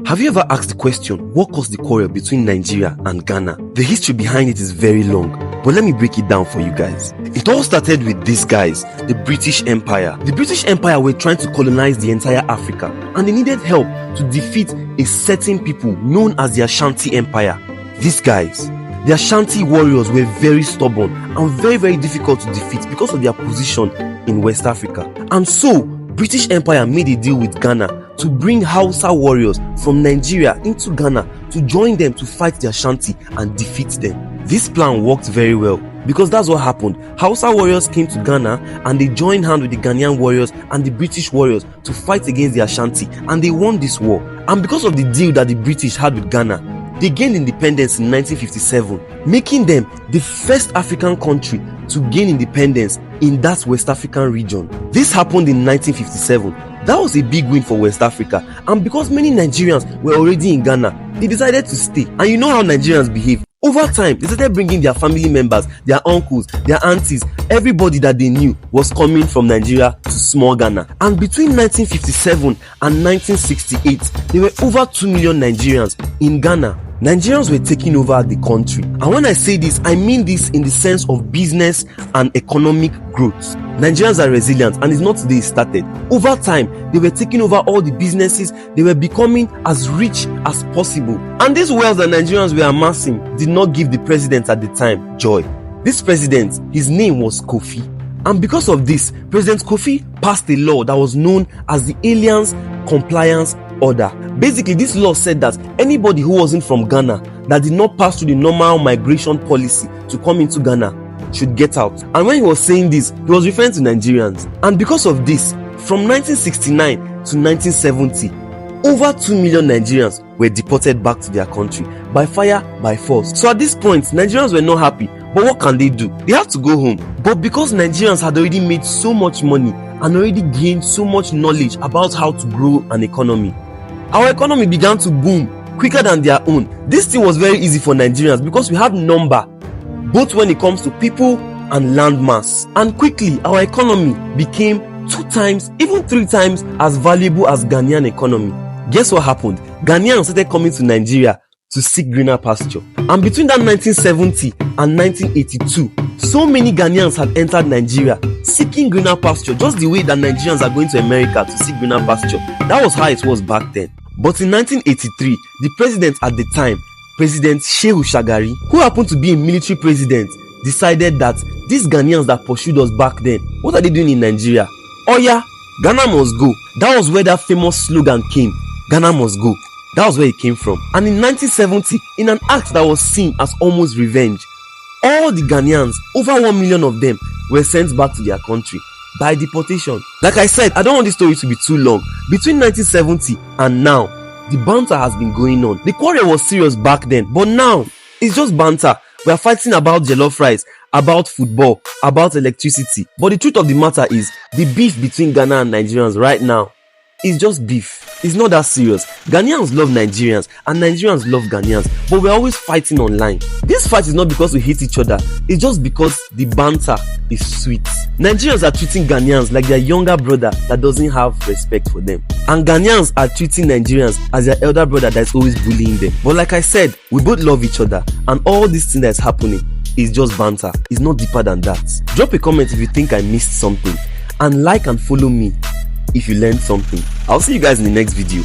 Have you ever asked the question, what caused the quarrel between Nigeria and Ghana? The history behind it is very long, but let me break it down for you guys. It all started with these guys, the British Empire. The British Empire were trying to colonize the entire Africa, and they needed help to defeat a certain people known as the Ashanti Empire. These guys, the Ashanti warriors, were very stubborn and very difficult to defeat because of their position in West Africa. And so, British Empire made a deal with Ghana to bring Hausa warriors from Nigeria into Ghana to join them to fight the Ashanti and defeat them. This plan worked very well because that's what happened. Hausa warriors came to Ghana and they joined hands with the Ghanaian warriors and the British warriors to fight against the Ashanti, and they won this war. And because of the deal that the British had with Ghana, they gained independence in 1957, making them the first African country to gain independence in that West African region. This happened in 1957. That was a big win for West Africa, and because many Nigerians were already in Ghana, they decided to stay. And you know how Nigerians behave. Over time, they started bringing their family members, their uncles, their aunties, everybody that they knew was coming from Nigeria to small Ghana. And between 1957 and 1968, there were over 2 million Nigerians in Ghana. Nigerians were taking over the country. And when I say this, I mean this in the sense of business and economic growth. Nigerians are resilient, and it's not today it started. Over time, they were taking over all the businesses. They were becoming as rich as possible. And this wealth that Nigerians were amassing did not give the president at the time joy. This president, his name was Kofi. And because of this, President Kofi passed a law that was known as the Aliens Compliance Order. Basically, this law said that anybody who wasn't from Ghana that did not pass through the normal migration policy to come into Ghana should get out. And when he was saying this, he was referring to Nigerians. And because of this, from 1969 to 1970, over 2 million Nigerians were deported back to their country by fire, by force. So at this point, Nigerians were not happy. But what can they do? They have to go home. But because Nigerians had already made so much money and already gained so much knowledge about how to grow an economy, our economy began to boom quicker than their own. This thing was very easy for Nigerians because we had number, both when it comes to people and land mass. And quickly, our economy became 2 times, even 3 times as valuable as Ghanaian economy. Guess what happened? Ghanaians started coming to Nigeria to seek greener pasture. And between that 1970 and 1982, so many Ghanaians had entered Nigeria seeking greener pasture, just the way that Nigerians are going to America to seek greener pasture. That was how it was back then. But in 1983, the president at the time, President Shehu Shagari, who happened to be a military president, decided that these Ghanaians that pursued us back then, what are they doing in Nigeria? Oh yeah, Ghana must go. That was where that famous slogan came, Ghana must go. That was where it came from. And in 1970, in an act that was seen as almost revenge, all the Ghanaians, over 1 million of them, were sent back to their country by deportation. Like I said, I don't want this story to be too long. Between 1970 and now, the banter has been going on. The quarrel was serious back then, but now, it's just banter. We are fighting about jollof rice, about football, about electricity. But the truth of the matter is, the beef between Ghana and Nigerians right now is just beef. It's not that serious. Ghanaians love Nigerians and Nigerians love Ghanaians, but we're always fighting online. This fight is not because we hate each other, it's just because the banter is sweet. Nigerians are treating Ghanaians like their younger brother that doesn't have respect for them, and Ghanaians are treating Nigerians as their elder brother that's always bullying them. But like I said, we both love each other, and all this thing that's happening is just banter. It's not deeper than that. Drop a comment if you think I missed something, and like and follow me if you learned something. I'll see you guys in the next video.